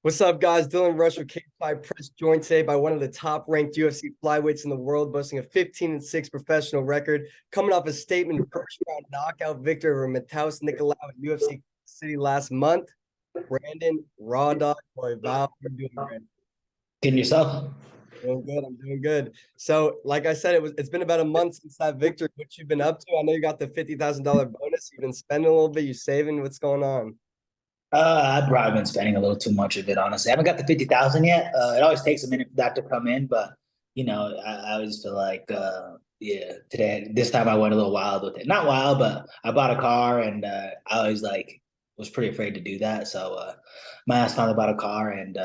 What's up, guys? Dylan Rush with K5 Press, joined today by one of the top-ranked UFC flyweights in the world, boasting a 15-6 professional record, coming off a statement first-round knockout victory over Mataus Nicolau at UFC Kansas City last month. Brandon Raw Dog Royval, how you doing, Brandon? Getting yourself? Doing good. I'm doing good. So, like I said, it's been about a month since that victory. What you've been up to? I know you got the $50,000 bonus. You've been spending a little bit. You saving? What's going on? I've probably been spending a little too much of it, honestly. I haven't got the 50,000 yet. It always takes a minute for that to come in, but I always feel like, yeah, this time I went a little wild with it. Not wild, but I bought a car, and I always was pretty afraid to do that. So my ass finally bought a car, and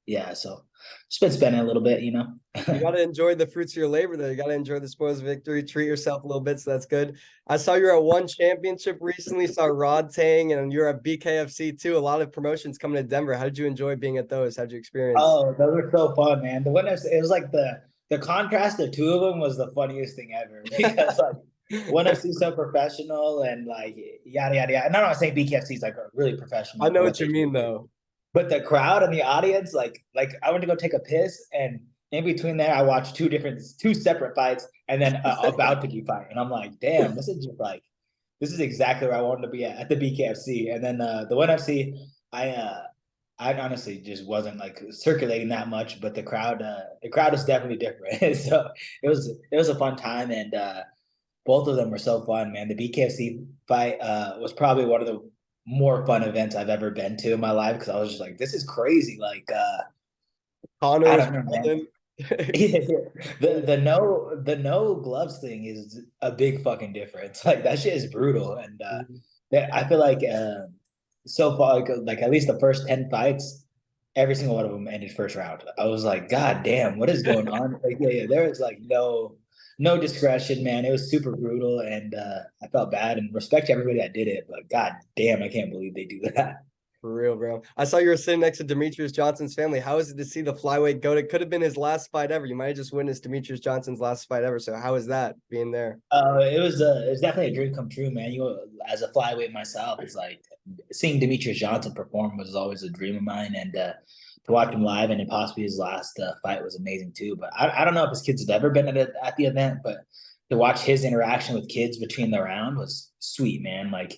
yeah, so just been spending a little bit. You got to enjoy the fruits of your labor there. You got to enjoy the spoils of victory, treat yourself a little bit. So that's good. I saw you're at one championship recently, saw Rod Tang, and you're at BKFC too. A lot of promotions coming to Denver. How did you enjoy being at those? How did you experience? Oh, those were so fun, man. The winners, it was like the contrast of two of them was the funniest thing ever because like one of them's so professional and like yada yada yada. And I'm not saying BKFC is like really I professional know for what what you they do, mean, though. but the crowd and the audience, like I went to go take a piss, and in between there, I watched two separate fights, and then about to be fight, and I'm like, damn, this is exactly where I wanted to be at the BKFC, and then the one FC, I uh I honestly just wasn't like circulating that much, but the crowd is definitely different. So it was a fun time, and both of them were so fun, man. The BKFC fight was probably one of the more fun events I've ever been to in my life because I was just like, this is crazy. Like Connor I was don't know, man. balling. The no gloves thing is a big fucking difference. Like that shit is brutal, and I feel like so far, like at least the first 10 fights, every single one of them ended first round. I was like, God damn, what is going on? Like, yeah, there was like no discretion, man. It was super brutal, and I felt bad and respect to everybody that did it. But God damn, I can't believe they do that. For real, bro. I saw you were sitting next to Demetrius Johnson's family. How is it to see the flyweight go? It could have been his last fight ever. You might have just witnessed Demetrius Johnson's last fight ever. So how is that being there? It was definitely a dream come true, man. As a flyweight myself, it's like seeing Demetrius Johnson perform was always a dream of mine, and to watch him live and possibly his last fight was amazing too. But I don't know if his kids have ever been at the event, but to watch his interaction with kids between the round was sweet, man. Like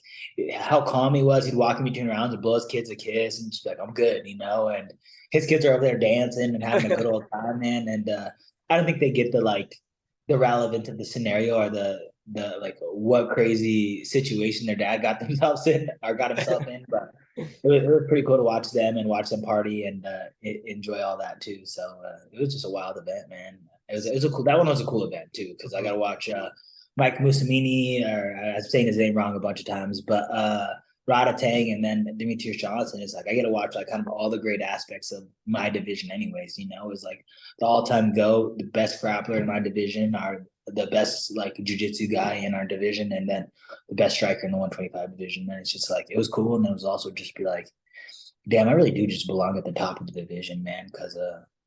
how calm he was. He'd walk in between rounds and blow his kids a kiss and just be like, "I'm good," and his kids are over there dancing and having a good old time, man. And I don't think they get the relevance of the scenario or the like what crazy situation their dad got themselves in or got himself in, but it was pretty cool to watch them and watch them party and enjoy all that too. So it was just a wild event, man. It was a cool, that one was a cool event too because I got to watch Mike Musamini, or I'm saying his name wrong a bunch of times, but Rada Tang and then Demetrius Johnson. Is like I get to watch like kind of all the great aspects of my division, anyways. It's like the all-time GOAT, the best grappler in my division, our the best like jiu-jitsu guy in our division, and then the best striker in the 125 division. And it's just like it was cool, and it was also just be like, damn, I really do just belong at the top of the division, man, because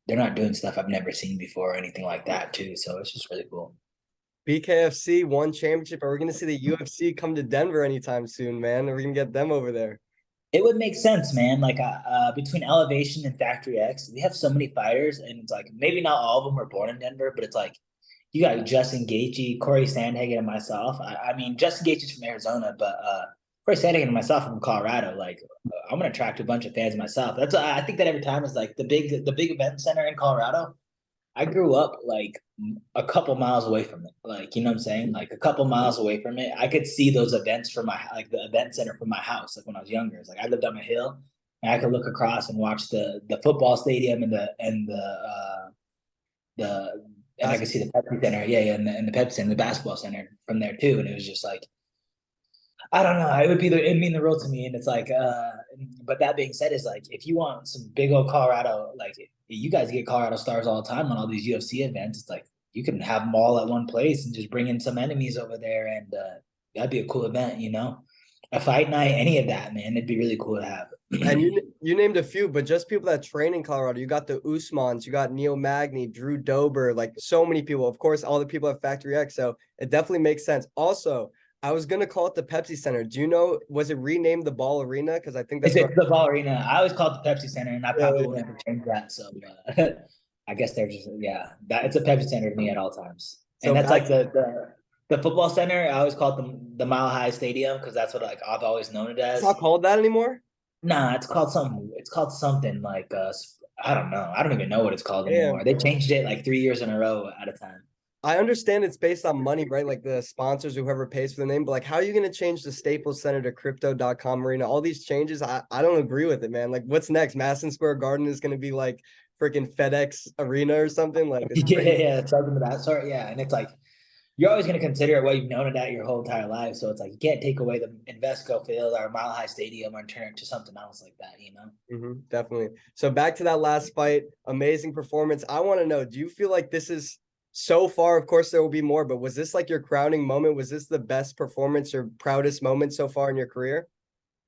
they're not doing stuff I've never seen before or anything like that too. So it's just really cool. BKFC won championship. Are we going to see the UFC come to Denver anytime soon, man? Are we going to get them over there? It would make sense, man. Like between Elevation and Factory X, we have so many fighters, and it's like maybe not all of them were born in Denver, but it's like you got Justin Gaethje, Corey Sandhagen, and myself. I mean, Justin Gaethje's from Arizona, but Corey Sandhagen and myself from Colorado. Like, I'm gonna attract a bunch of fans myself. I think that every time is like the big event center in Colorado. I grew up like a couple miles away from it. Like, you know what I'm saying? Like a couple miles away from it. I could see those events from the event center from my house. Like when I was younger, it's like I lived on a hill and I could look across and watch the football stadium the and I could see the Pepsi Center. Yeah, yeah, and the Pepsi Center, the basketball center from there too. And it was just like I don't know. It'd mean the world to me. And it's like, but that being said, is like if you want some big old Colorado, like you guys get Colorado stars all the time on all these UFC events. It's like you can have them all at one place and just bring in some enemies over there, and that'd be a cool event. A fight night, any of that, man. It'd be really cool to have. And you named a few, but just people that train in Colorado. You got the Usmans, you got Neil Magny, Drew Dober, like so many people. Of course, all the people at Factory X. So it definitely makes sense. Also, I was gonna call it the Pepsi Center. Do you know, was it renamed the Ball Arena? Because I think It's that's where. the Ball Arena. I always call it the Pepsi Center, and I Yeah, probably won't ever change that. So I guess they're just that it's a Pepsi Center to me at all times. And so that's back like the football center. I always call it the Mile High Stadium because that's what like I've always known it it's as. not called that anymore. Nah, it's called something. It's called something like I don't know. I don't even know what it's called anymore. Damn. They changed it like 3 years in a row at a time. I understand it's based on money, right? Like the sponsors, whoever pays for the name, but like how are you gonna change the Staples Center to crypto.com arena? All these changes, I don't agree with it, man. Like what's next? Madison Square Garden is gonna be like freaking FedEx Arena or something. Like it's Yeah, crazy. yeah, something of that sort. Yeah, and it's like you're always going to consider it what you've known it at your whole entire life. So it's like you can't take away the Invesco Field or Mile High Stadium and turn it to something else like that, you know? Definitely. So back to that last fight, amazing performance. I want to know, do you feel like this is so far? Of course, there will be more, but was this like your crowning moment? Was this the best performance or proudest moment so far in your career?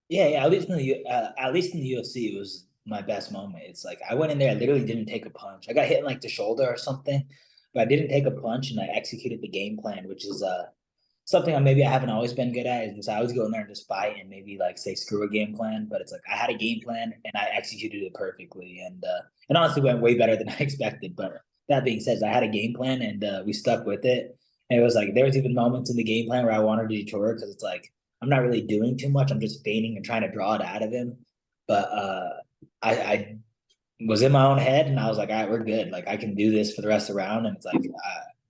Yeah, yeah. At least in the UFC, it was my best moment. It's like I went in there, I literally didn't take a punch. I got hit in like the shoulder or something, but I didn't take a punch, and I executed the game plan, which is something I haven't always been good at. Is just I always go in there and just fight and maybe like say screw a game plan, but it's like I had a game plan and I executed it perfectly, and honestly went way better than I expected. But that being said, I had a game plan and we stuck with it. And it was like there was even moments in the game plan where I wanted to detour because it's like I'm not really doing too much. I'm just feigning and trying to draw it out of him. But I was in my own head and I was like, all right, we're good. Like I can do this for the rest of the round. And it's like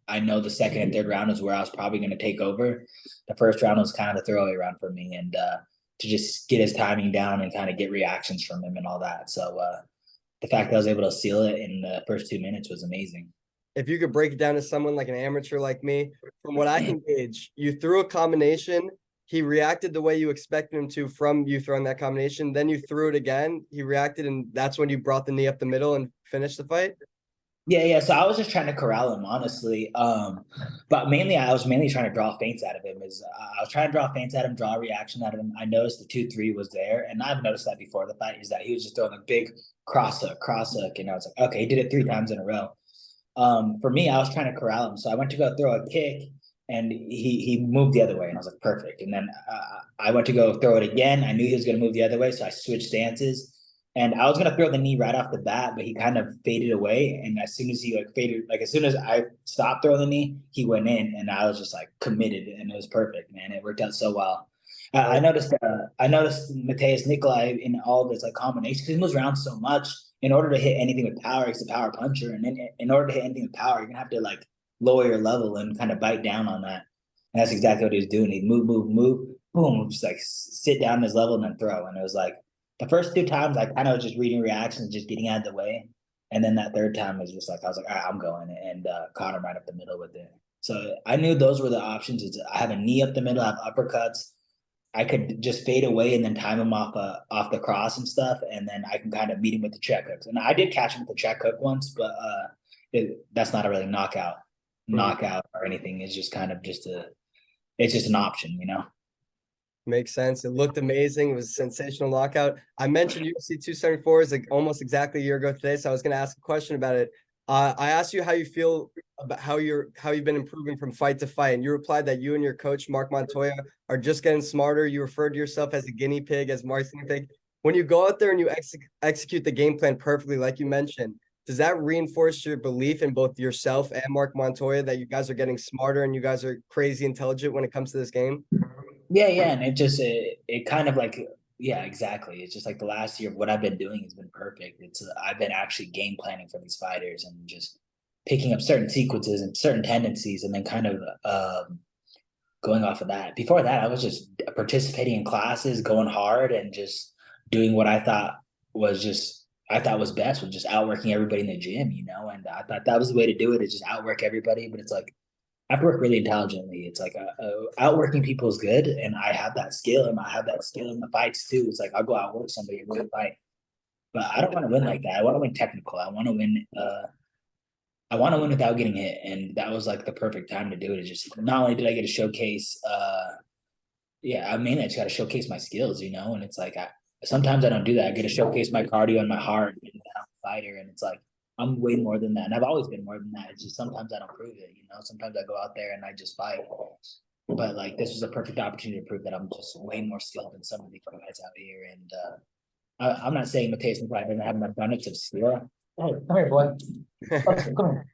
I know the second and third round is where I was probably going to take over. The first round was kind of the throwaway round for me, and to just get his timing down and kind of get reactions from him and all that. So the fact that I was able to seal it in the first 2 minutes was amazing. If you could break it down to someone like an amateur like me, from what I can gauge, you threw a combination. He reacted the way you expected him to from you throwing that combination. Then you threw it again. He reacted, and that's when you brought the knee up the middle and finished the fight. Yeah, yeah. So I was just trying to corral him, honestly. But mainly I was mainly trying to draw feints out of him. I was trying to draw feints at him, draw a reaction out of him. I noticed the 2-3 was there, and I've noticed that before the fight is that he was just throwing a big cross hook, and I was like, okay, he did it 3 times in a row. For me, I was trying to corral him, so I went to go throw a kick, and he moved the other way, and I was like, perfect. And then I went to go throw it again. I knew he was going to move the other way, so I switched stances. And I was gonna throw the knee right off the bat, but he kind of faded away. And as soon as he like faded, like as soon as I stopped throwing the knee, he went in, and I was just like committed, and it was perfect, man. It worked out so well. I noticed Mateus Nikolai in all of his like combinations because he moves around so much. In order to hit anything with power, he's a power puncher, and in order to hit anything with power, you're gonna have to like lower your level and kind of bite down on that. And that's exactly what he was doing. He'd move, boom, just like sit down his level and then throw. And it was like the first 2 times I kind of was just reading reactions, just getting out of the way. And then that third time was just like, I was like, all right, I'm going, and caught him right up the middle with it. So I knew those were the options. I have a knee up the middle, I have uppercuts. I could just fade away and then time him off the cross and stuff. And then I can kind of meet him with the check hooks. And I did catch him with the check hook once, but that's not a really knockout or anything. It's just kind of it's just an option, you know? Makes sense. It looked amazing. It was a sensational knockout. I mentioned UFC 274 is like almost exactly a year ago today, so I was going to ask a question about it. I asked you how you feel about how you've been improving from fight to fight, and you replied that you and your coach Mark Montoya are just getting smarter. You referred to yourself as a guinea pig, as Mark's guinea pig. When you go out there and you execute the game plan perfectly, like you mentioned, does that reinforce your belief in both yourself and Mark Montoya that you guys are getting smarter and you guys are crazy intelligent when it comes to this game? Yeah, yeah. And it kind of like, yeah, exactly. It's just like the last year of what I've been doing has been perfect. I've been actually game planning for these fighters and just picking up certain sequences and certain tendencies and then kind of going off of that. Before that, I was just participating in classes, going hard, and just doing what I thought was best, was just outworking everybody in the gym, you know. And I thought that was the way to do it, is just outwork everybody. But it's like I have to work really intelligently. It's like outworking people is good, and I have that skill, and I have that skill in the fights too. It's like I'll go outwork somebody and win a fight, but I don't want to win like that. I want to win technical. I want to win. I want to win without getting hit, and that was like the perfect time to do it. It's just not only did I get to showcase, yeah, I mean, I just got to showcase my skills, you know. And it's like sometimes I don't do that. I get to showcase my cardio and my heart and I'm a fighter, and it's like I'm way more than that, and I've always been more than that. It's just sometimes I don't prove it, you know. Sometimes I go out there and I just fight. But like this was a perfect opportunity to prove that I'm just way more skilled than some of the guys out here. And I'm not saying Mateus McLeod doesn't have an abundance of skill. Hey, come here, boy. Come here.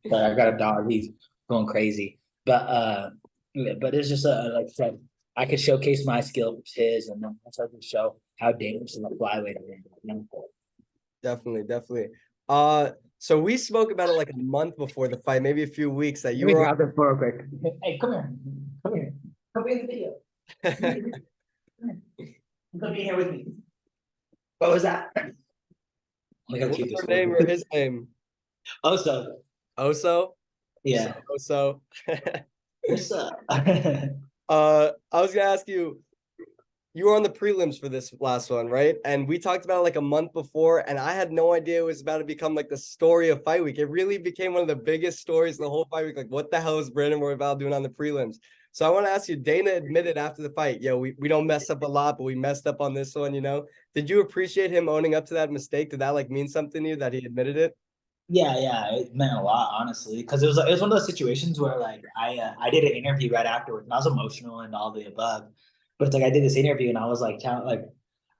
Sorry, I got a dog. He's going crazy. But it's just like I said, I could showcase my skill with his, and then I can show how dangerous the flyweight is. Definitely, definitely. So we spoke about it like a month before the fight, maybe a few weeks that you Let me were grab the floor quick. Hey, come here. Come here. Come in the video. Come in here with me. What was that? What's her name or his name? Oso. Oso? Yeah. Oso. What's up? I was gonna ask you, you were on the prelims for this last one, right? And we talked about it like a month before, and I had no idea it was about to become like the story of Fight Week. It really became one of the biggest stories in the whole Fight Week. Like, what the hell is Brandon Royval doing on the prelims? So I want to ask you, Dana admitted after the fight, we don't mess up a lot, but we messed up on this one, you know? Did you appreciate him owning up to that mistake? Did that like mean something to you that he admitted it? Yeah, it meant a lot, honestly, because it was one of those situations where like I did an interview right afterwards, and I was emotional and all the above, but it's like I did this interview and I was like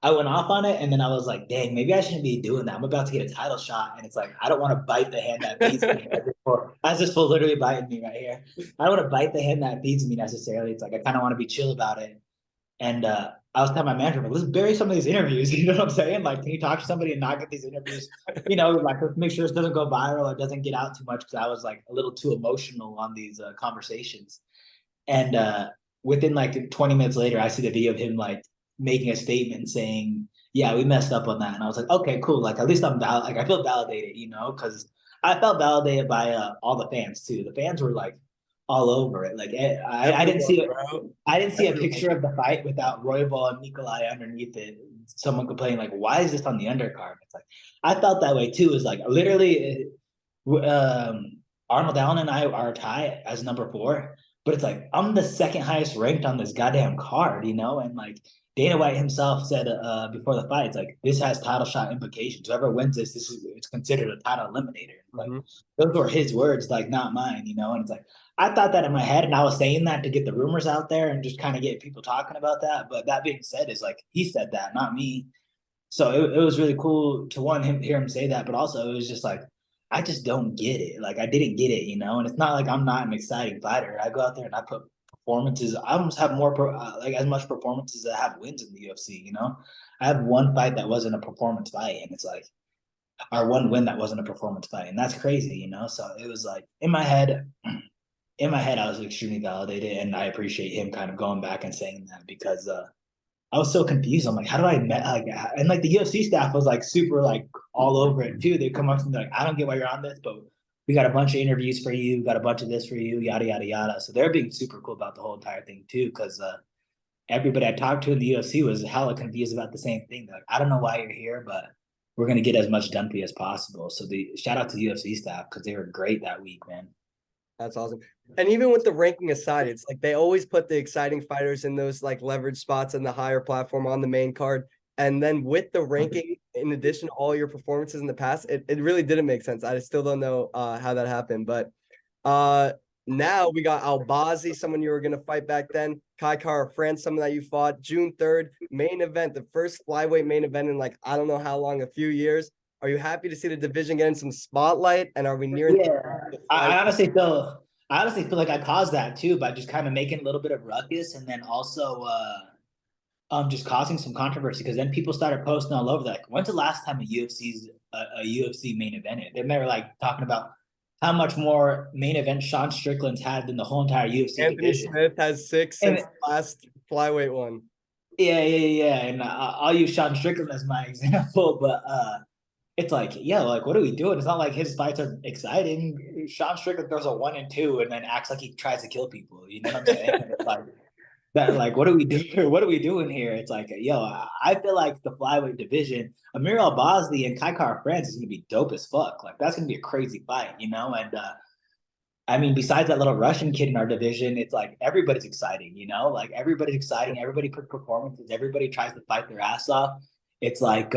I went off on it, and then I was like, dang, maybe I shouldn't be doing that. I'm about to get a title shot, and it's like I don't want to bite the hand that feeds me. As this fool literally biting me right here. I don't want to bite the hand that feeds me necessarily. It's like I kind of want to be chill about it. And I was telling my manager, like, let's bury some of these interviews. You know what I'm saying? Like, can you talk to somebody and not get these interviews? You know, like, let's make sure this doesn't go viral or doesn't get out too much, because I was like a little too emotional on these conversations. And within like 20 minutes later, I see the video of him like making a statement saying, yeah, we messed up on that. And I was like, okay, cool. Like, at least like, I feel validated, you know, because I felt validated by all the fans too. The fans were like all over it. Like, I didn't see it. I didn't see a picture of the fight without Royval and Nikolai underneath it. Someone complaining like, "Why is this on the undercard?" It's like I felt that way too. Is like literally, Arnold Allen and I are tied as number 4, but it's like I'm the second highest ranked on this goddamn card, you know. And like Dana White himself said before the fight, it's like this has title shot implications. Whoever wins this, it's considered a title eliminator. Like those were his words, like not mine, you know. And it's like I thought that in my head, and I was saying that to get the rumors out there and just kind of get people talking about that. But that being said, is like he said that, not me. So it was really cool to hear him say that, but also it was just like I just don't get it. Like I didn't get it, you know. And it's not like I'm not an exciting fighter. I go out there and I put performances. I almost have more like as much performances as I have wins in the UFC. You know, I have one fight that wasn't a performance fight, and it's like our one win that wasn't a performance fight, and that's crazy, you know. So it was like in my head, I was extremely validated, and I appreciate him kind of going back and saying that, because I was so confused. I'm like, how do I met like, and like the UFC staff was like super like all over it too. They come up to me like, I don't get why you're on this, but we got a bunch of interviews for you, got a bunch of this for you, yada yada yada. So they're being super cool about the whole entire thing too, because everybody I talked to in the UFC was hella confused about the same thing. They're like, I don't know why you're here, but we're gonna get as much done for you as possible. So the shout out to the UFC staff, because they were great that week, man. That's awesome. And even with the ranking aside, it's like they always put the exciting fighters in those like leverage spots in the higher platform on the main card. And then with the ranking, in addition to all your performances in the past, it really didn't make sense. I still don't know how that happened. But now we got Albazi, someone you were going to fight back then. Kai Kara France, someone that you fought. June 3rd, main event, the first flyweight main event in like, I don't know how long, a few years. Are you happy to see the division getting some spotlight? And are we nearing? Yeah, I honestly feel like I caused that too by just kind of making a little bit of ruckus, and then also just causing some controversy, because then people started posting all over that. Like, when's the last time a UFC main evented? Then they were like talking about how much more main event Sean Strickland's had than the whole entire UFC Anthony division. Smith has 6 since the last flyweight one. Yeah. And I'll use Sean Strickland as my example, but it's like, yeah, like what are we doing? It's not like his fights are exciting. Sean Strickland throws a 1 and 2 and then acts like he tries to kill people. You know what I'm saying? It's like that. Like, what are we doing? What are we doing here? It's like, yo, I feel like the flyweight division, Amir Al-Bazli and Kai Kara France is gonna be dope as fuck. Like, that's gonna be a crazy fight, you know? And I mean, besides that little Russian kid in our division, it's like everybody's exciting, you know? Like everybody's exciting. Everybody puts performances. Everybody tries to fight their ass off. It's like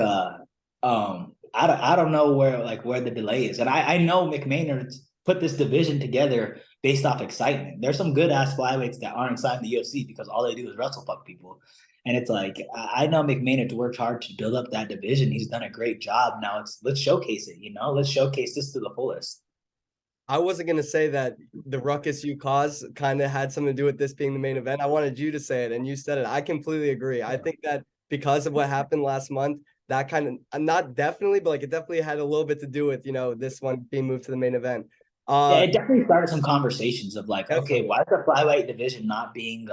I don't know where the delay is. And I know McMaynard's put this division together based off excitement. There's some good ass flyweights that aren't signed to the UFC because all they do is wrestle fuck people. And it's like, I know McMahon had worked hard to build up that division. He's done a great job. Now let's showcase it, let's showcase this to the fullest. I wasn't going to say that the ruckus you caused kind of had something to do with this being the main event. I wanted you to say it, and you said it. I completely agree. I think that because of what happened last month, that kind of, not definitely, but like it definitely had a little bit to do with, this one being moved to the main event. Yeah, it definitely started some conversations of like, Definitely. okay, why is the flyweight division not being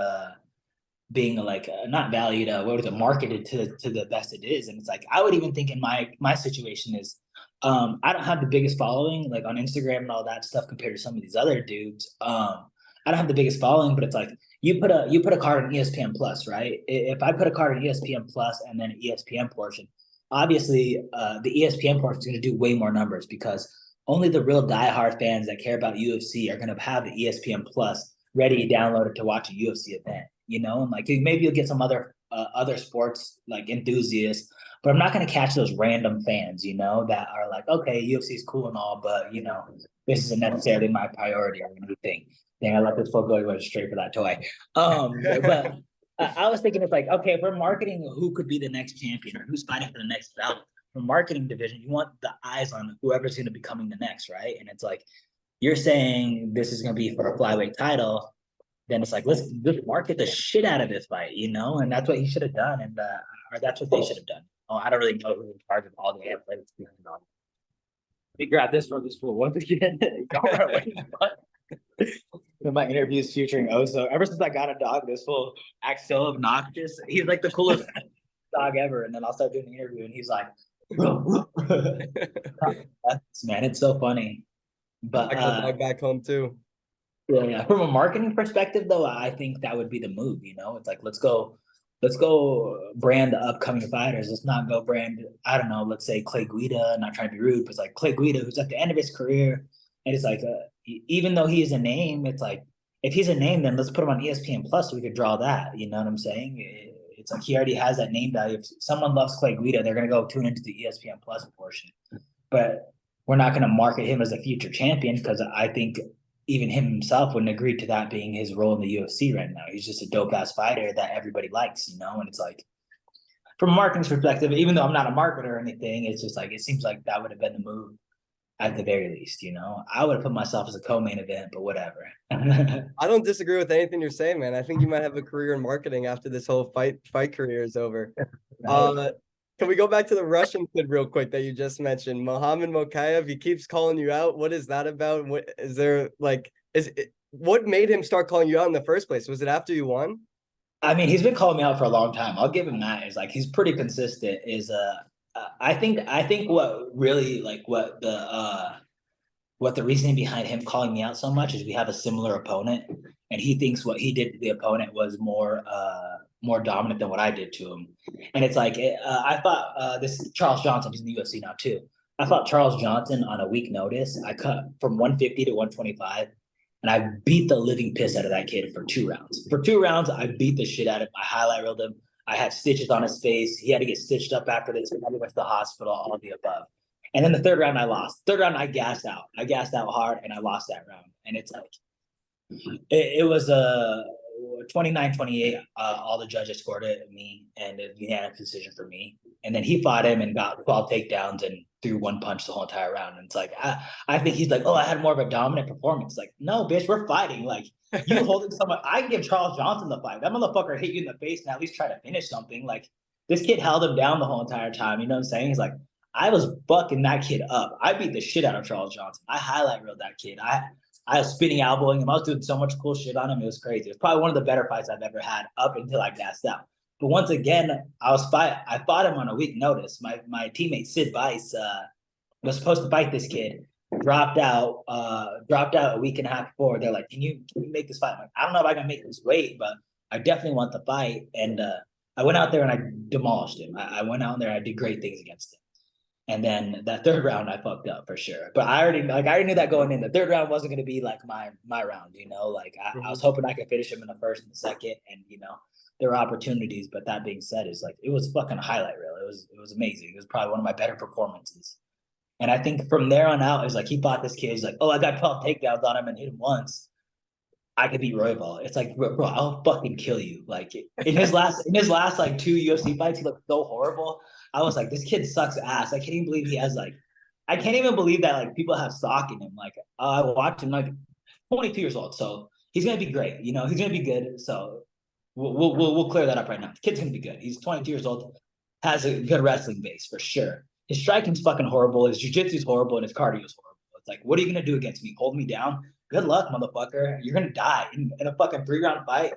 like not valued, what was it, marketed to the best it is? And it's like, I would even think in my situation is, I don't have the biggest following like on Instagram and all that stuff compared to some of these other dudes. I don't have the biggest following, but it's like you put a card on ESPN Plus, right? If I put a card on ESPN Plus and then an ESPN portion, obviously the ESPN portion is going to do way more numbers because only the real diehard fans that care about UFC are going to have the ESPN Plus ready to download it to watch a UFC event, and like maybe you'll get some other sports like enthusiasts, but I'm not going to catch those random fans, that are like, okay, UFC is cool and all, but this isn't necessarily my priority or anything. Dang, I let this foot go straight for that toy. But I was thinking it's like, okay, if we're marketing who could be the next champion or who's fighting for the next belt, for marketing division, you want the eyes on whoever's going to be coming the next, right? And it's like, you're saying this is going to be for a flyweight title, then it's like, let's market the shit out of this fight, and that's what he should have done, and or that's what they should have done. Oh, I don't really know who's in charge of all the analytics behind it. Let me grab this from this fool once again. In my interviews featuring Oso, ever since I got a dog, this fool acts so obnoxious. He's like the coolest dog ever, and then I'll start doing the interview, and he's like, man, it's so funny. But I got a dog back home too. Yeah. From a marketing perspective, though, I think that would be the move. It's like let's go brand the upcoming fighters. Let's not go brand, I don't know, let's say Clay Guida. Not trying to be rude, but it's like Clay Guida, who's at the end of his career, and it's like even though he is a name, it's like if he's a name, then let's put him on ESPN Plus so we could draw that. You know what I'm saying? It's like he already has that name value. If someone loves Clay Guida, they're gonna go tune into the ESPN Plus portion, but we're not going to market him as a future champion because I think even him himself wouldn't agree to that being his role in the UFC right now. He's just a dope ass fighter that everybody likes, and it's like, from a marketing perspective, even though I'm not a marketer or anything, it's just like, it seems like that would have been the move at the very least, I would have put myself as a co-main event, but whatever. I don't disagree with anything you're saying, man. I think you might have a career in marketing after this whole fight career is over. Can we go back to the Russian kid real quick that you just mentioned, Mohamed Mokaev? He keeps calling you out. What is that about? What is there like? What made him start calling you out in the first place? Was it after you won? I mean, he's been calling me out for a long time. I'll give him that. Is like he's pretty consistent. I think what really like what the reasoning behind him calling me out so much is we have a similar opponent, and he thinks what he did to the opponent was more dominant than what I did to him. And it's like I thought this Charles Johnson, he's in the UFC now too. I fought Charles Johnson on a week notice. I cut from 150 to 125, and I beat the living piss out of that kid for 2 rounds. For 2 rounds, I beat the shit out of him. I highlight reeled him. I had stitches on his face. He had to get stitched up after this. I went to the hospital, all of the above. And then the third round, I lost. Third round, I gassed out. I gassed out hard, and I lost that round. And it's like, it was a 29-28. All the judges scored it, me, and a unanimous decision for me. And then he fought him and got 12 takedowns and threw one punch the whole entire round. And it's like, I think he's like, oh, I had more of a dominant performance. Like, no, bitch, we're fighting. Like, you holding someone. I give Charles Johnson the fight. That motherfucker hit you in the face and at least try to finish something. Like, this kid held him down the whole entire time. You know what I'm saying? He's like, I was bucking that kid up. I beat the shit out of Charles Johnson. I highlight reeled that kid. I was spinning elbowing him. I was doing so much cool shit on him. It was crazy. It was probably one of the better fights I've ever had up until I gassed out. But once again, I fought him on a week notice. My teammate Sid Bice was supposed to fight this kid. Dropped out a week and a half before. They're like, can you make this fight? I'm like, I don't know if I can make this weight, but I definitely want the fight. And I went out there and I demolished him. I went out there and I did great things against him. And then that third round, I fucked up for sure. But I already knew that going in. The third round wasn't going to be like my round, Like I was hoping I could finish him in the first and the second, and there were opportunities. But that being said, is like it was fucking a highlight reel. It was amazing. It was probably one of my better performances. And I think from there on out, it's like he fought this kid. He's like, oh, I got 12 takedowns on him and hit him once. I could beat Royval. It's like, bro, I'll fucking kill you. Like in his last like 2 UFC fights, he looked so horrible. I was like, this kid sucks ass. I can't even believe he has like, I can't even believe that like people have stock in him. Like I watched him like 22 years old, so he's gonna be great. You know, he's gonna be good. So we'll clear that up right now. The kid's gonna be good. He's 22 years old, has a good wrestling base for sure. His striking's fucking horrible. His jiu-jitsu's horrible, and his cardio's horrible. It's like, what are you gonna do against me? Hold me down? Good luck, motherfucker. You're gonna die in a fucking 3-round fight.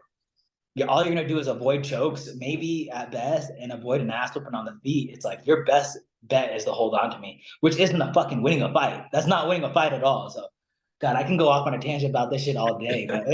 All you're gonna do is avoid chokes, maybe at best, and avoid an ass whooping on the feet. It's like your best bet is to hold on to me, which isn't a fucking winning a fight. That's not winning a fight at all. So, God, I can go off on a tangent about this shit all day. But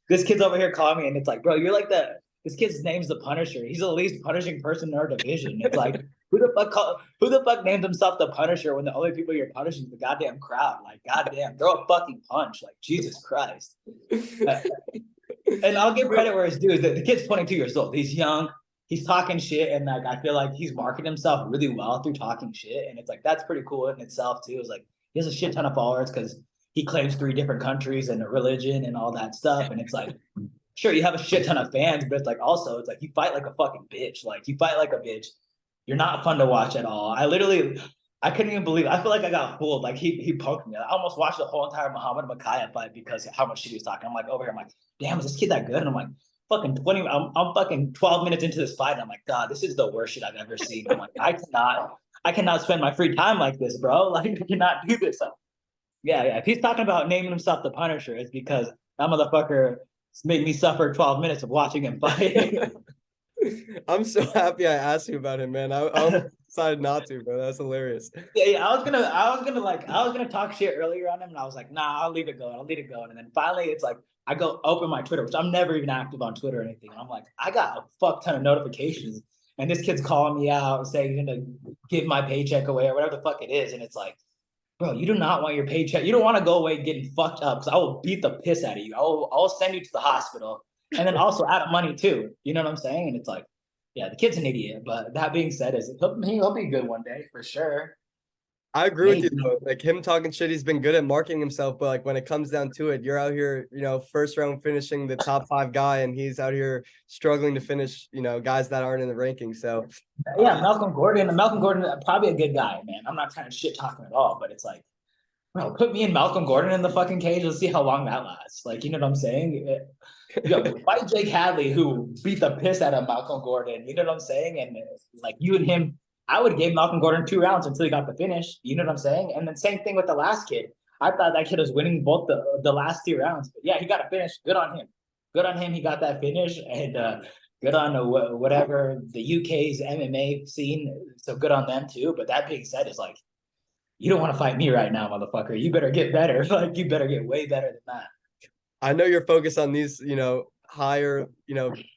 this kid's over here calling me, and it's like, bro, you're like this kid's name's the Punisher. He's the least punishing person in our division. It's like, who the fuck named himself the Punisher when the only people you're punishing is the goddamn crowd? Like, goddamn, throw a fucking punch. Like, Jesus Christ. And I'll give credit where it's due. The kid's 22 years old. He's young. He's talking shit, and like I feel like he's marketing himself really well through talking shit. And it's like that's pretty cool in itself too. It's like he has a shit ton of followers because he claims 3 different countries and a religion and all that stuff. And it's like, sure, you have a shit ton of fans, but it's like also it's like you fight like a fucking bitch. Like you fight like a bitch. You're not fun to watch at all. I couldn't even believe. I feel like I got fooled. Like he poked me. I almost watched the whole entire Muhammad Mokaev fight because how much shit he was talking. I'm like over here. I'm like, damn, is this kid that good? And I'm like, fucking 20. I'm fucking 12 minutes into this fight. And I'm like, God, this is the worst shit I've ever seen. I'm like, I cannot spend my free time like this, bro. Like I cannot do this. Yeah. If he's talking about naming himself the Punisher, it's because that motherfucker made me suffer 12 minutes of watching him fight. I'm so happy I asked you about him, man. I decided not to, bro. That's hilarious. Yeah. I was gonna talk shit earlier on him, and I was like, nah, I'll leave it going. And then finally, it's like I go open my Twitter, which I'm never even active on Twitter or anything. And I'm like, I got a fuck ton of notifications, and this kid's calling me out and saying he's gonna give my paycheck away or whatever the fuck it is. And it's like, bro, you do not want your paycheck. You don't want to go away getting fucked up because I will beat the piss out of you. I'll send you to the hospital. And then also out of money too. You know what I'm saying? And it's like, yeah, the kid's an idiot. But that being said, he'll be good one day for sure. I agree with you though. Like him talking shit, he's been good at marketing himself, but like when it comes down to it, you're out here, first round finishing the top 5 guy, and he's out here struggling to finish, guys that aren't in the rankings. So yeah, Malcolm Gordon, probably a good guy, man. I'm not trying to shit talk him at all, but it's like, bro, put me and Malcolm Gordon in the fucking cage. Let's see how long that lasts. Like, you know what I'm saying? Fight Jake Hadley, who beat the piss out of Malcolm Gordon. You know what I'm saying? And like you and him, I would give Malcolm Gordon 2 rounds until he got the finish. You know what I'm saying? And then same thing with the last kid. I thought that kid was winning both the last 2 rounds. But yeah, he got a finish. Good on him. Good on him. He got that finish. And good on whatever the UK's MMA scene. So good on them too. But that being said, is like, you don't want to fight me right now, motherfucker. You better get better. Like you better get way better than that. I know you're focused on these, higher,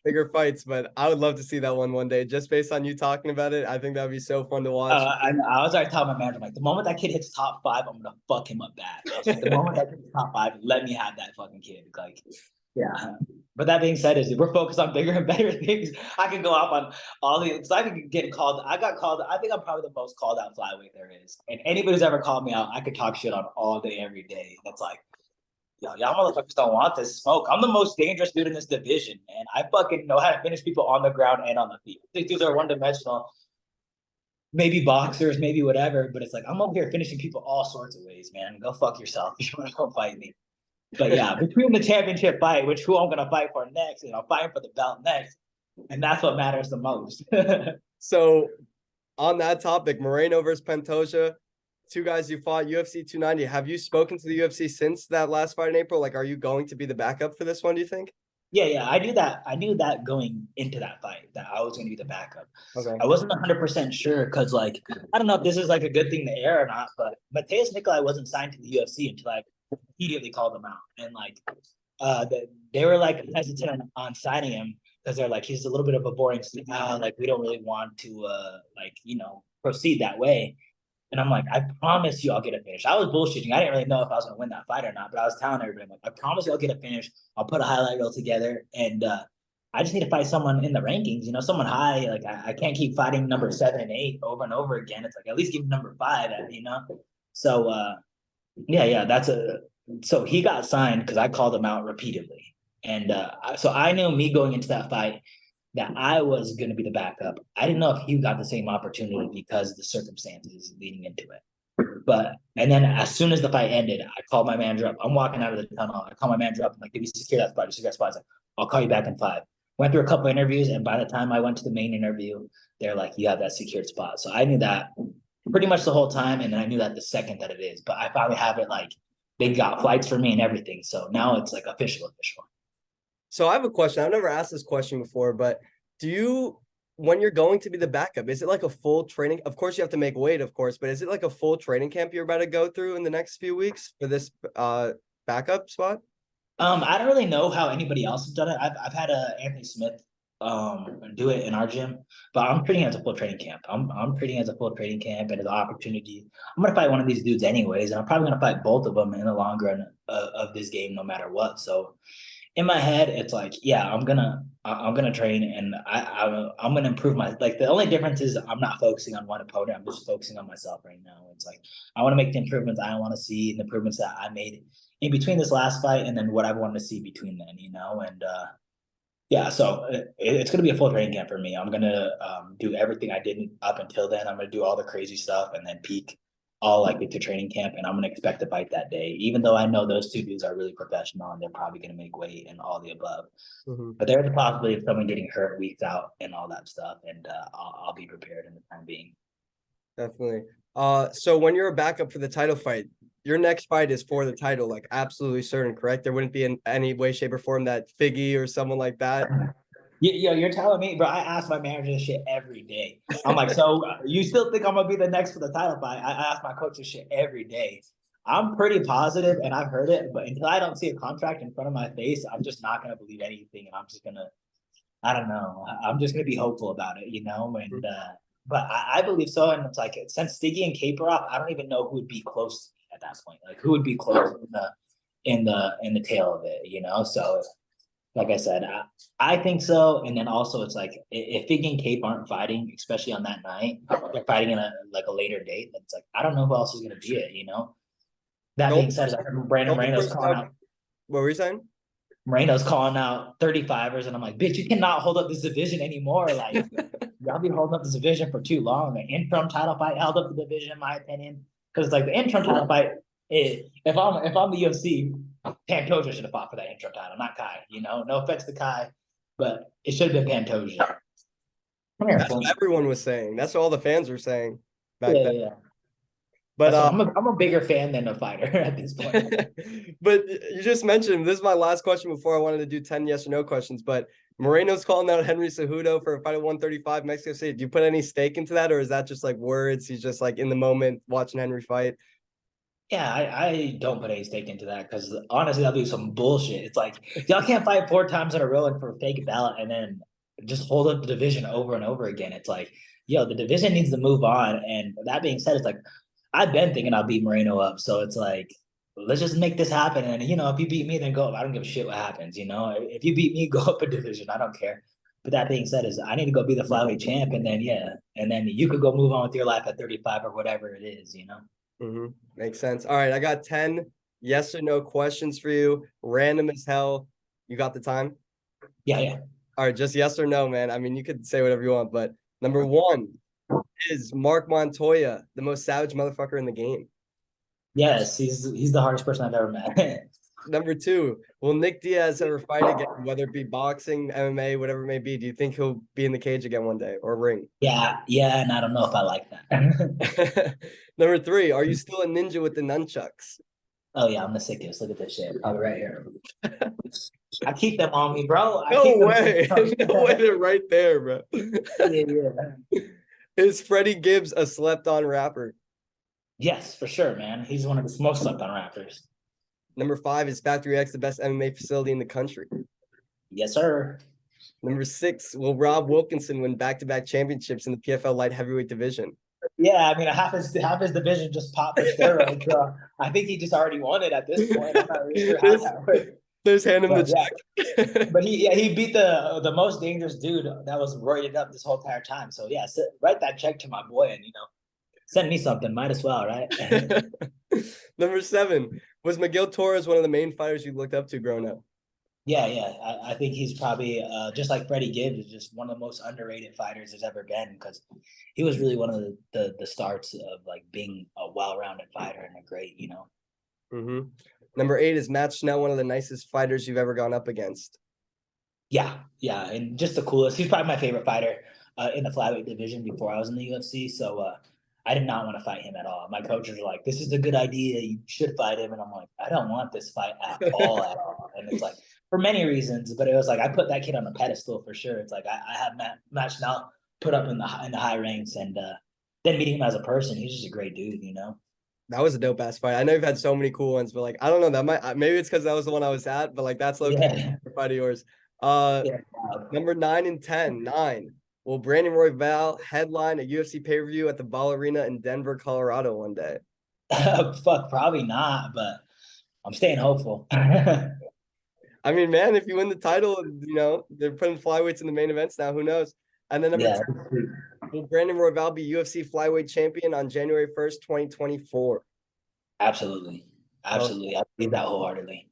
bigger fights, but I would love to see that one day. Just based on you talking about it, I think that would be so fun to watch. I was already telling my manager, I'm like, the moment that kid hits top 5, I'm gonna fuck him up bad. Like, the moment that kid hits top 5, let me have that fucking kid. Like, yeah. But that being said, is we're focused on bigger and better things. I can go off on all the because I could get called. I got called. I think I'm probably the most called out flyweight there is. And anybody who's ever called me out, I could talk shit on all day, every day. That's like, y'all motherfuckers don't want this smoke. I'm the most dangerous dude in this division, and I fucking know how to finish people on the ground and on the feet. These dudes are one-dimensional. Maybe boxers, maybe whatever, but it's like I'm over here finishing people all sorts of ways, man. Go fuck yourself if you want to come fight me. But yeah, between the championship fight, which who I'm gonna fight for next, and I'm fighting for the belt next, and that's what matters the most. So, on that topic, Moreno versus Pantoja, 2 guys you fought, UFC 290. Have you spoken to the UFC since that last fight in April? Like, are you going to be the backup for this one, do you think? Yeah, I knew that. I knew that going into that fight that I was going to be the backup. Okay. I wasn't 100% sure because, like, I don't know if this is like a good thing to air or not, but Mateus Nikolai wasn't signed to the UFC until I immediately called them out, and like, they were like hesitant on signing him because they're like he's a little bit of a boring style. Like we don't really want to proceed that way. And I'm like, I promise you I'll get a finish. I was bullshitting. I didn't really know if I was going to win that fight or not, but I was telling everybody, I'm like, I promise you I'll get a finish. I'll put a highlight reel together. And I just need to fight someone in the rankings, someone high. Like, I can't keep fighting number 7 and 8 over and over again. It's like, at least give me number 5, So yeah, so he got signed because I called him out repeatedly. And so I knew me going into that fight that I was going to be the backup. I didn't know if he got the same opportunity because of the circumstances leading into it. But and then as soon as the fight ended, I called my manager up. I'm walking out of the tunnel. I call my manager up. I'm like, did we secure that spot? Did we secure that spot? He's like, I'll call you back in 5. Went through a couple interviews, and by the time I went to the main interview, they're like, you have that secured spot. So I knew that pretty much the whole time, and then I knew that the second that it is. But I finally have it like they got flights for me and everything. So now it's like official. So I have a question. I've never asked this question before, but do you, when you're going to be the backup, is it like a full training? Of course, you have to make weight, of course, but is it like a full training camp you're about to go through in the next few weeks for this backup spot? I don't really know how anybody else has done it. I've had Anthony Smith do it in our gym, but I'm treating it as a full training camp. I'm treating it as a full training camp and as an opportunity. I'm gonna fight one of these dudes anyways, and I'm probably gonna fight both of them in the long run of this game, no matter what. So in my head, it's like, yeah, I'm gonna train, and I'm gonna improve my, like, the only difference is I'm not focusing on one opponent. I'm just focusing on myself right now. It's like I want to make the improvements I want to see, and the improvements that I made in between this last fight, and then what I want to see between then, and yeah, so it's going to be a full training camp for me. I'm going to do everything I did up until then. I'm going to do all the crazy stuff and then peak all like to training camp. And I'm going to expect to fight that day, even though I know those two dudes are really professional and they're probably going to make weight and all the above. Mm-hmm. But there's a possibility of someone getting hurt weeks out and all that stuff. And I'll be prepared in the time being. Definitely. So when you're a backup for the title fight, your next fight is for the title, like absolutely certain, correct? There wouldn't be in any way, shape, or form that Figgy or someone like that. Yeah, you're telling me, bro. I ask my manager this shit every day. I'm like, so you still think I'm gonna be the next for the title fight? I ask my coach this shit every day. I'm pretty positive, and I've heard it, but until I don't see a contract in front of my face, I'm just not gonna believe anything, and I'm just gonna, I don't know, I'm just gonna be hopeful about it, And but I believe so, and it's like since Stiggy and Kaperov, I don't even know who would be close at that point. Like who would be close in the tail of it, So like I said, I think so. And then also it's like if Figgy and Cape aren't fighting, especially on that night, they're fighting in a later date. It's like I don't know who else is going to be it. That being said, Brandon Moreno's calling out. What were you saying? Moreno's calling out 35ers, and I'm like, bitch, you cannot hold up this division anymore. Like, y'all be holding up this division for too long. The interim title fight held up the division, in my opinion, because like the interim title fight, if I'm the UFC, Pantoja should have fought for that interim title, not Kai. No offense to Kai, but it should have been Pantoja. That's what everyone was saying. That's what all the fans were saying back then. Yeah. But I'm a bigger fan than a fighter at this point. But you just mentioned, this is my last question before I wanted to do 10 yes or no questions, but Moreno's calling out Henry Cejudo for a fight at 135 Mexico City. Do you put any stake into that, or is that just like words? He's just like in the moment watching Henry fight? Yeah, I don't put any stake into that because honestly, that'll be some bullshit. It's like y'all can't fight 4 times in a row and for a fake ballot and then just hold up the division over and over again. It's like, yo, the division needs to move on. And that being said, it's like I've been thinking I'll beat Moreno up. So it's like, let's just make this happen. And if you beat me, then go up. I don't give a shit what happens. If you beat me, go up a division. I don't care. But that being said, is I need to go be the flyweight champ, and then you could go move on with your life at 35 or whatever it is. Mm-hmm. Makes sense. All right, I got 10 yes or no questions for you. Random as hell. You got the time? Yeah. All right, just yes or no, man. I mean, you could say whatever you want, but number 1, is Mark Montoya the most savage motherfucker in the game? Yes, he's the hardest person I've ever met. Number 2, will Nick Diaz ever fight again, whether it be boxing, MMA, whatever it may be? Do you think he'll be in the cage again one day or ring? Yeah, and I don't know if I like that. Number 3, are you still a ninja with the nunchucks? Oh yeah, I'm the sickest. Look at this shit. Probably right here. I keep them on me, bro. No way. No way, they're right there, bro. Yeah. Is Freddie Gibbs a slept-on rapper? Yes, for sure, man. He's one of the most slept-on rappers. Number 5, is Factory X the best MMA facility in the country? Yes, sir. Number 6, will Rob Wilkinson win back-to-back championships in the PFL light heavyweight division? Yeah, I mean, half his division just popped for steroids. So I think he just already won it at this point. I'm not really sure how that works. There's hand him the check. But he beat the most dangerous dude that was roided up this whole entire time. So yeah, write that check to my boy, and Send me something. Might as well, right? Number 7, was Miguel Torres one of the main fighters you looked up to growing up? Yeah. I think he's probably just like Freddie Gibbs, is just one of the most underrated fighters there's ever been, because he was really one of the starts of like being a well-rounded fighter and a great, you know. Mm-hmm. Number 8, is Matt Schnell one of the nicest fighters you've ever gone up against? Yeah, and just the coolest. He's probably my favorite fighter in the flyweight division before I was in the UFC. So I did not want to fight him at all. My coaches were like, "This is a good idea. You should fight him." And I'm like, "I don't want this fight at all." And it's like for many reasons, but it was like I put that kid on a pedestal for sure. It's like I have Matt Schnell put up in the high ranks, and then meeting him as a person, he's just a great dude, you know. That was a dope ass fight. I know you've had so many cool ones, but like I don't know, that might maybe it's because that was the one I was at, but like that's low key Yeah, fight of yours. Uh, yeah. Number 9 and 10. 9. Will Brandon Royval headline a UFC pay-per-view at the Ball Arena in Denver, Colorado one day? Fuck, probably not, but I'm staying hopeful. I mean, man, if you win the title, they're putting flyweights in the main events now. Who knows? And then number Yeah, 10, will Brandon Royval be UFC flyweight champion on January 1st, 2024? absolutely. Oh, Absolutely. I believe that wholeheartedly.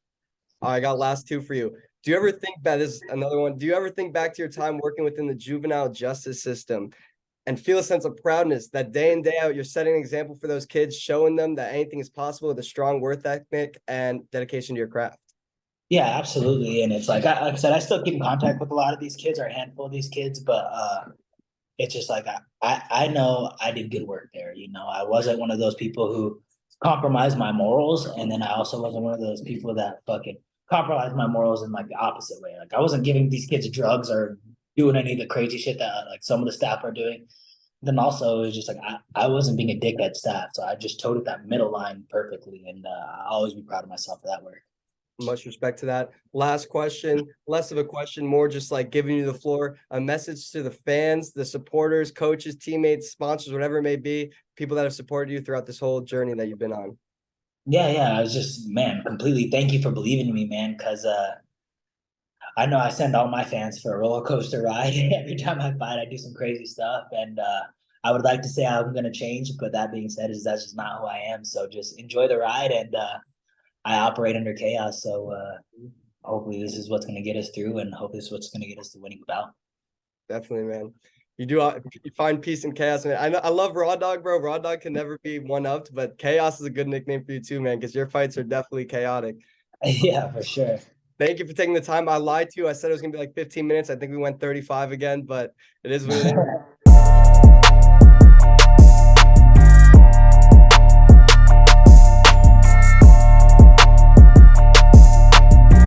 I got last 2 for you. Do you ever think that is another one? Do you ever think back to your time working within the juvenile justice system and feel a sense of proudness that day in, day out, you're setting an example for those kids, showing them that anything is possible with a strong work ethic and dedication to your craft? Yeah, absolutely. And it's like I said, I still keep in contact with a lot of these kids, or a handful of these kids, but it's just like I know I did good work there. You know, I wasn't one of those people who compromised my morals, and then I also wasn't one of those people that fucking compromised my morals in like the opposite way. Like I wasn't giving these kids drugs or doing any of the crazy shit that like some of the staff are doing. Then also it was just like I wasn't being a dickhead staff, so I just toted that middle line perfectly, and I'll always be proud of myself for that work. Much respect to that. Last question, less of a question, more just like giving you the floor, a message to the fans, the supporters, coaches, teammates, sponsors, whatever it may be, people that have supported you throughout this whole journey that you've been on. Yeah. I was just, man, completely. Thank you for believing in me, man. Because I know I send all my fans for a roller coaster ride. Every time I fight, I do some crazy stuff, and I would like to say I'm gonna change, but that being said, that's just not who I am. So just enjoy the ride, and I operate under chaos. So hopefully, this is what's gonna get us through, and hopefully, this is what's gonna get us the winning bout. Definitely, man. You find peace in chaos, man. I love Raw Dog, bro. Raw Dog can never be one upped, but Chaos is a good nickname for you too, man, because your fights are definitely chaotic. Yeah, for sure. Thank you for taking the time. I lied to you. I said it was gonna be like 15 minutes. I think we went 35 again, but it is what it is.